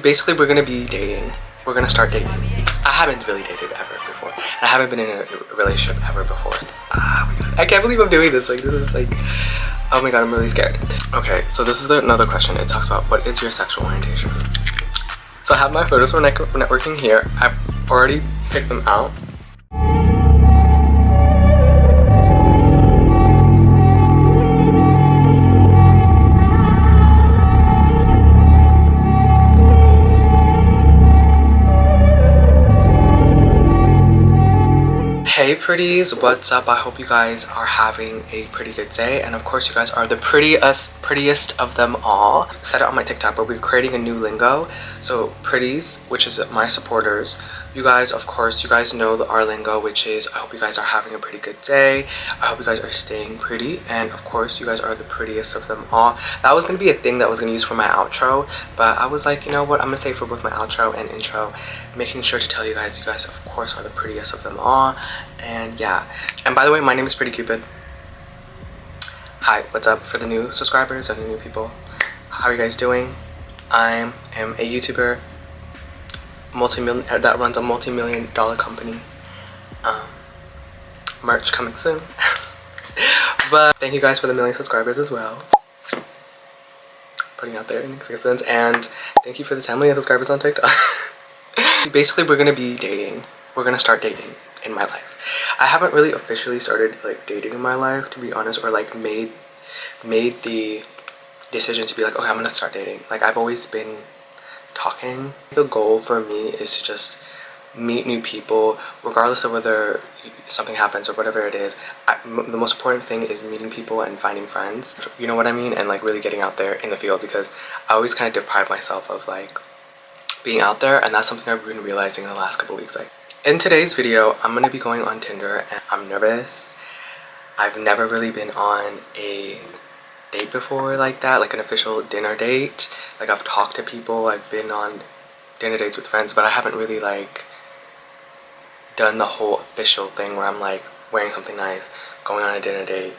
Basically, we're gonna be dating. We're gonna start dating. I haven't really dated ever before. I haven't been in a relationship ever before. I can't believe I'm doing this. Like, this is like, oh my god, I'm really scared. Okay, so this is another question. It talks about what is your sexual orientation. So I have my photos for networking here. I've already picked them out. Hey pretties, what's up? I hope you guys are having a pretty good day, and of course you guys are the prettiest of them all. Said it on my TikTok, but we're creating a new lingo. So pretties, which is my supporters, you guys, of course, you guys know our lingo, which is I hope you guys are having a pretty good day. I hope you guys are staying pretty, and of course you guys are the prettiest of them all. That was gonna be a thing that I was gonna use for my outro, but I was like, you know what, I'm gonna say for both my outro and intro, making sure to tell you guys of course are the prettiest of them all. And yeah, and by the way, my name is Pretty Cupid. Hi, what's up for the new subscribers and the new people? How are you guys doing? I am a YouTuber that runs a multi-million-dollar company. Merch coming soon. But thank you guys for the 1 million subscribers as well. Putting out there in existence, and thank you for the 10 million subscribers on TikTok. Basically, we're gonna be dating. We're gonna start dating in my life. I haven't really officially started like dating in my life, to be honest, or like made the decision to be like, okay, I'm gonna start dating. Like, I've always been talking. The goal for me is to just meet new people, regardless of whether something happens or whatever it is. The most important thing is meeting people and finding friends, you know what I mean, and like really getting out there in the field, because I always kind of deprive myself of like being out there, and that's something I've been realizing in the last couple weeks. Like, in today's video, I'm gonna be going on Tinder, and I'm nervous. I've never really been on a date before like that, like an official dinner date. Like, I've talked to people, I've been on dinner dates with friends, but I haven't really like done the whole official thing where I'm like wearing something nice, going on a dinner date,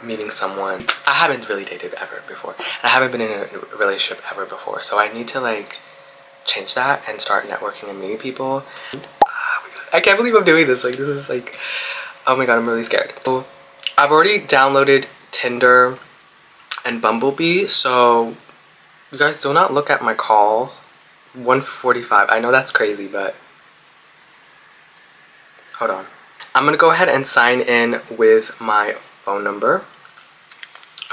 meeting someone. I haven't really dated ever before, and I haven't been in a relationship ever before, so I need to like change that and start networking and meeting people. I can't believe I'm doing this. Like, this is like, oh my god, I'm really scared. So I've already downloaded Tinder and Bumble, so you guys do not look at my call. 1:45. I know that's crazy, but hold on. I'm gonna go ahead and sign in with my phone number.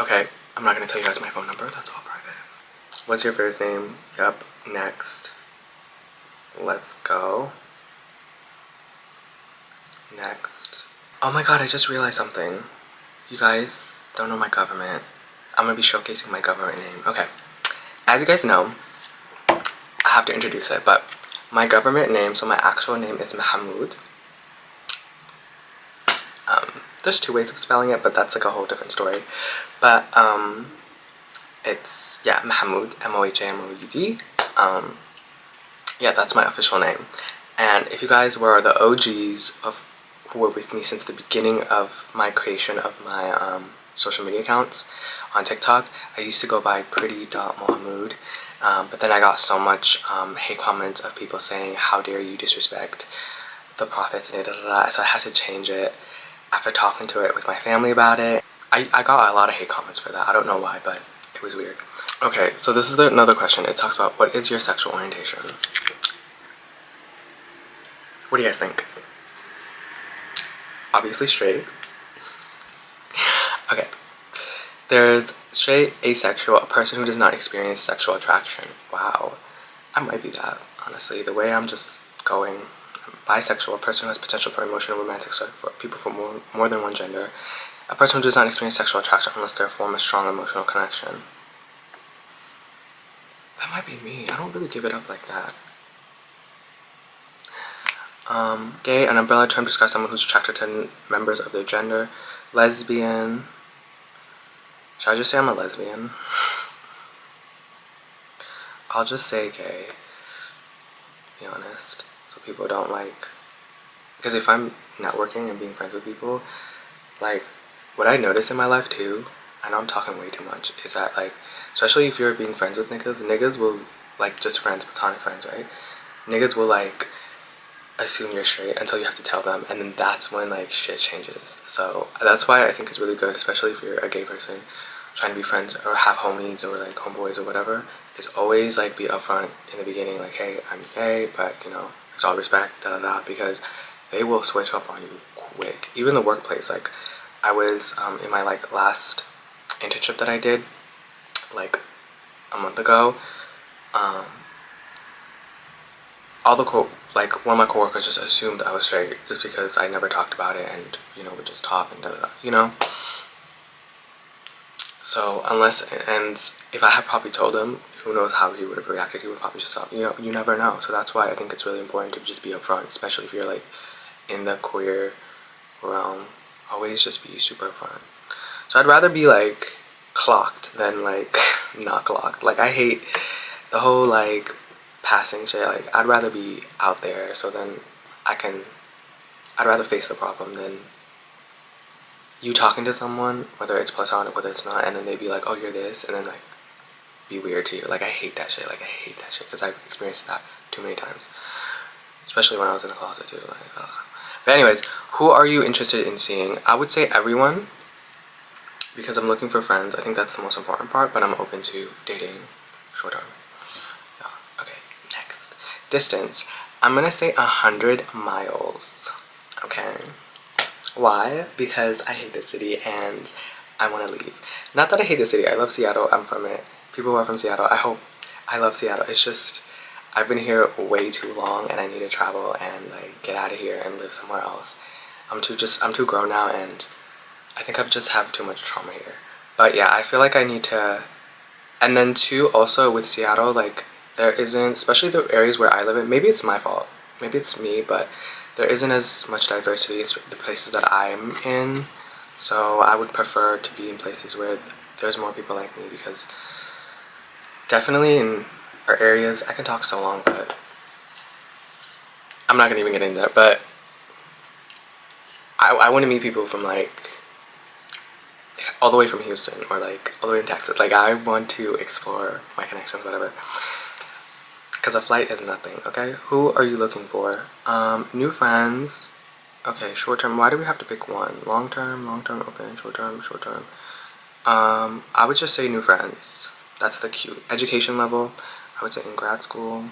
Okay, I'm not gonna tell you guys my phone number. That's all private. What's your first name? Yep. Next. Let's go. Next. Oh my god, I just realized something. You guys don't know my government. I'm gonna be showcasing my government name. Okay. As you guys know, I have to introduce it, but my government name, so my actual name is Mahmoud. There's 2 ways of spelling it, but that's like a whole different story. But it's, yeah, Mahmoud, M-O-H-A-M-O-U-D. Yeah, that's my official name. And if you guys were the OGs of who were with me since the beginning of my creation of my social media accounts on TikTok, I used to go by pretty.mohamoud, but then I got so much hate comments of people saying, how dare you disrespect the prophets, and so I had to change it after talking to it with my family about it. I got a lot of hate comments for that. I don't know why, but it was weird. Okay, so this is another question. It talks about what is your sexual orientation. What do you guys think? Obviously straight. Okay. There's straight, asexual, a person who does not experience sexual attraction. Wow. I might be that, honestly. The way I'm just going. Bisexual, a person who has potential for emotional romantic stuff for people from more than one gender. A person who does not experience sexual attraction unless they form a strong emotional connection. That might be me. I don't really give it up like that. Gay, an umbrella term to describe someone who's attracted to members of their gender. Lesbian. Should I just say I'm a lesbian? I'll just say gay, to be honest, so people don't like, because if I'm networking and being friends with people, like, what I noticed in my life too, I know I'm talking way too much, is that like, especially if you're being friends with niggas will like just friends, platonic friends, right? Niggas will like assume you're straight until you have to tell them, and then that's when like shit changes. So that's why I think it's really good, especially if you're a gay person trying to be friends or have homies or like homeboys or whatever, is always like be upfront in the beginning, like, hey, I'm gay, but you know, it's all respect, da da da, because they will switch up on you quick. Even the workplace, like I was in my like last internship that I did like a month ago, all the like one of my coworkers just assumed I was straight just because I never talked about it, and you know, would just talk and da da da, you know. So unless, and if I had probably told him, who knows how he would have reacted. He would probably just stop. You know, you never know. So that's why I think it's really important to just be upfront, especially if you're like in the queer realm. Always just be super upfront. So I'd rather be like clocked than like not clocked. Like I hate the whole like passing shit. Like I'd rather be out there, so then I'd rather face the problem than you talking to someone, whether it's platonic, whether it's not, and then they be like, oh, you're this, and then like be weird to you. Like I hate that shit. Like I hate that shit because I've experienced that too many times, especially when I was in the closet too. Like, but anyways, who are you interested in seeing? I would say everyone, because I'm looking for friends. I think that's the most important part, but I'm open to dating short term. Yeah. Okay, next. Distance. I'm gonna say 100 miles. Okay. Why? Because I hate the city and I want to leave. Not that I hate the city. I love Seattle. I'm from it. People who are from Seattle, I love Seattle. It's just I've been here way too long and I need to travel and like get out of here and live somewhere else. I'm too grown now, and I think I've just have too much trauma here. But yeah, I feel like I need to. And then too, also with Seattle, like there isn't, especially the areas where I live in. Maybe it's my fault. Maybe it's me, but there isn't as much diversity as the places that I'm in. So I would prefer to be in places where there's more people like me, because definitely in our areas, I can talk so long, but I'm not gonna even get into that. But I want to meet people from like all the way from Houston or like all the way in Texas. Like I want to explore my connections, whatever. Because a flight is nothing, okay? Who are you looking for? New friends. Okay, short term. Why do we have to pick one? Long term, open, short term, short term. I would just say new friends. That's the cute. Education level, I would say in grad school.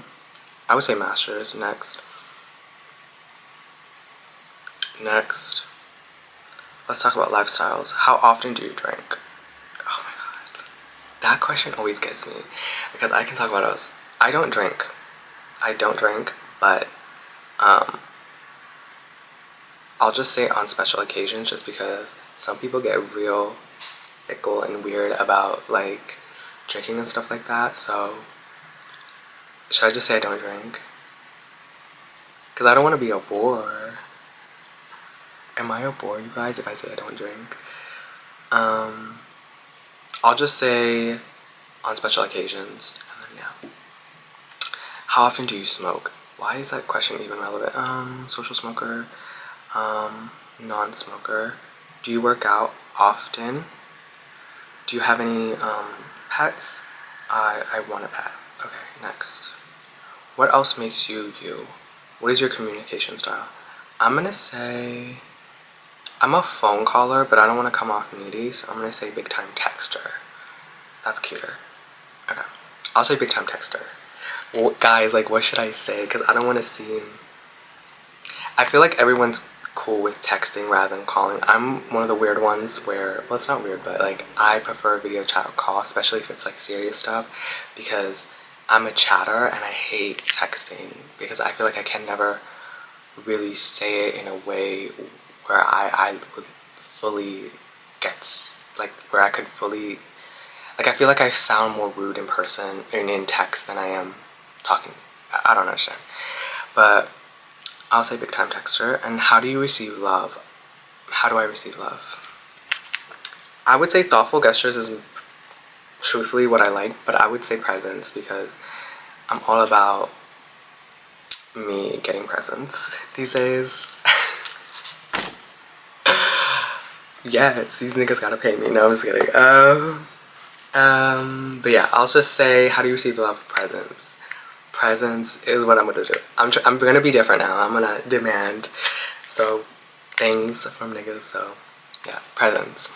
I would say master's next. Next. Let's talk about lifestyles. How often do you drink? Oh my god. That question always gets me. Because I can talk about us. I don't drink. But I'll just say on special occasions, just because some people get real fickle and weird about like drinking and stuff like that. So should I just say I don't drink? Because I don't want to be a bore. Am I a bore, you guys, if I say I don't drink? I'll just say on special occasions, and then yeah. How often do you smoke? Why is that question even relevant? Social smoker, non-smoker. Do you work out often? Do you have any pets? I want a pet. Okay, next. What else makes you you? What is your communication style? I'm gonna say I'm a phone caller, but I don't want to come off needy, so I'm gonna say big time texter. That's cuter. Okay, I'll say big time texter. Well, guys, like, what should I say? Because I don't want to seem. I feel like everyone's cool with texting rather than calling. I'm one of the weird ones where, well, it's not weird, but like I prefer video chat or call, especially if it's like serious stuff, because I'm a chatter and I hate texting because I feel like I can never really say it in a way where I would fully get, like, where I could fully, like, I feel like I sound more rude in person and in text than I am talking. I don't understand, but I'll say big time texter. And how do you receive love? How do I receive love? I would say thoughtful gestures is truthfully what I like, but I would say presents, because I'm all about me getting presents these days. Yes, these niggas gotta pay me. No, I'm just kidding. But yeah, I'll just say, how do you receive love? Presents. presents is what I'm gonna do. I'm gonna be different now. I'm gonna demand so things from niggas. So yeah, presents.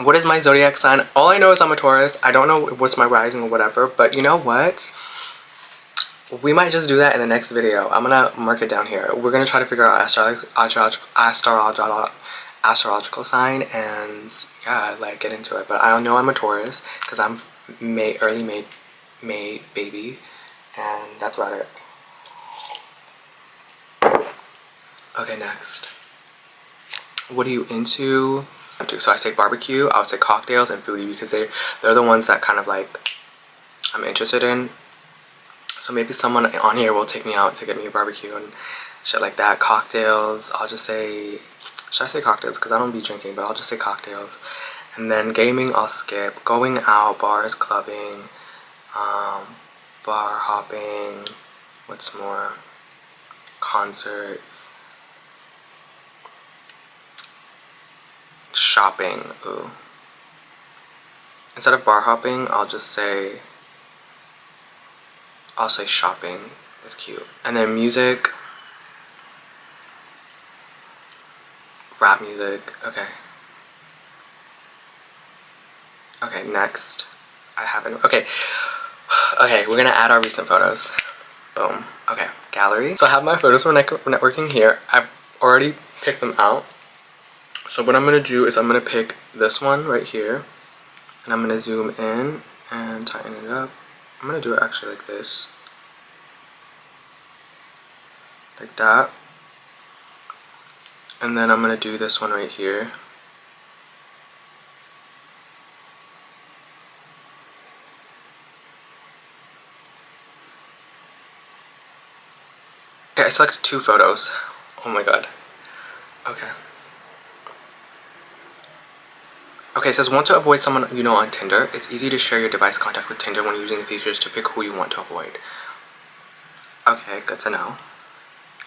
What is my zodiac sign? All I know is I'm a Taurus. I don't know what's my rising or whatever, but you know what? We might just do that in the next video. I'm gonna mark it down here. We're gonna try to figure out astrological sign and yeah, like get into it. But I know I'm a Taurus because I'm early May baby, and that's about it. Okay, next. What are you into? So I say barbecue, I would say cocktails and foodie because they're the ones that kind of like I'm interested in. So maybe someone on here will take me out to get me a barbecue and shit like that. Cocktails, I'll just say, should I say cocktails? Because I don't be drinking, but I'll just say cocktails. And then gaming, I'll skip. Going out, bars, clubbing, bar hopping, what's more? Concerts. Shopping, ooh. Instead of bar hopping, I'll say shopping is cute. And then music, rap music, okay. Okay, next. I haven't, okay, we're gonna add our recent photos. Boom, okay, gallery. So I have my photos for networking here. I've already picked them out. So what I'm gonna do is I'm gonna pick this one right here, and I'm gonna zoom in and tighten it up. I'm gonna do it actually like this. Like that. And then I'm gonna do this one right here. Okay, I selected 2 photos. Oh my god. Okay. Okay, it says want to avoid someone you know on Tinder. It's easy to share your device contact with Tinder when using the features to pick who you want to avoid. Okay, good to know.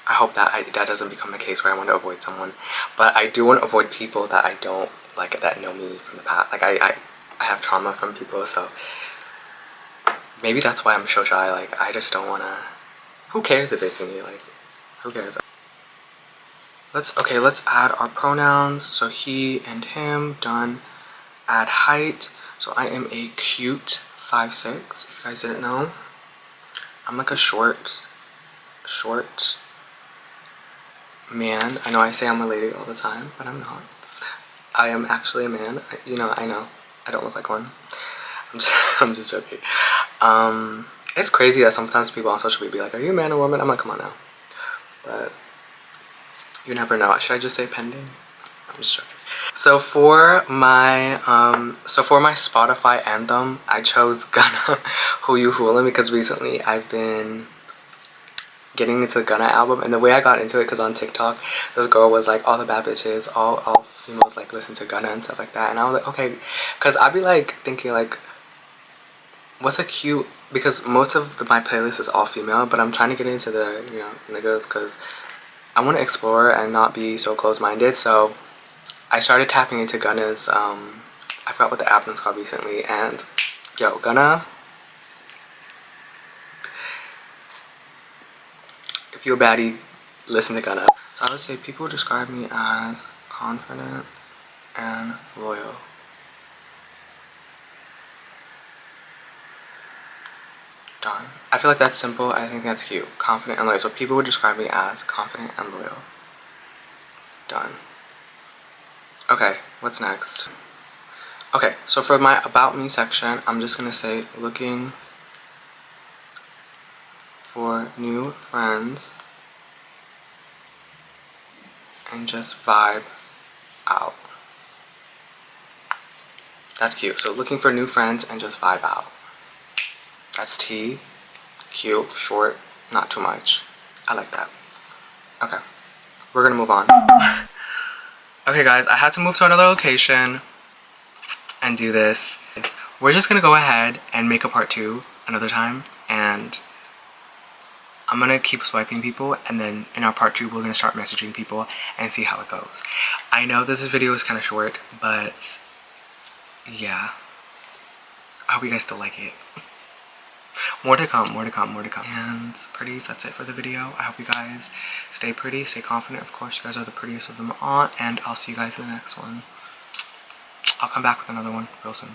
I hope that that doesn't become the case where I want to avoid someone. But I do want to avoid people that I don't like, that know me from the past. Like I have trauma from people, so maybe that's why I'm so shy. Like I just don't want to. Who cares if they see me? Like who cares? Let's add our pronouns. So he and him, done. Add height. So I am a cute 5'6", if you guys didn't know. I'm like a short man. I know I say I'm a lady all the time, but I'm not. I am actually a man. I know. I don't look like one. I'm just joking. It's crazy that sometimes people on social media be like, are you a man or woman? I'm like, come on now. But you never know. Should I just say pending? I'm just joking. So for my Spotify anthem, I chose Gunna Who You Foolin' because recently I've been getting into the Gunna album, and the way I got into it, because on TikTok this girl was like, all the bad bitches, all females like listen to Gunna and stuff like that, and I was like, okay, because I'd be like thinking like, what's a cute, because most of my playlist is all female, but I'm trying to get into the niggas because I want to explore and not be so close-minded. So I started tapping into Gunna's, I forgot what the album's called recently, and yo, Gunna, if you're a baddie, listen to Gunna. So I would say people describe me as confident and loyal. Done. I feel like that's simple. I think that's cute. Confident and loyal. So people would describe me as confident and loyal. Done. Okay, what's next? Okay, so for my About Me section, I'm just gonna say looking for new friends and just vibe out. That's cute. So looking for new friends and just vibe out. That's T. Cute, short, not too much. I like that. Okay, we're gonna move on. Okay guys, I had to move to another location and do this. We're just gonna go ahead and make a part 2 another time, and I'm gonna keep swiping people, and then in our part 2 we're gonna start messaging people and see how it goes. I know this video is kind of short, but yeah, I hope you guys still like it. More to come, more to come, more to come. And pretties, that's it for the video. I hope you guys stay pretty, stay confident. Of course, you guys are the prettiest of them all. And I'll see you guys in the next one. I'll come back with another one real soon.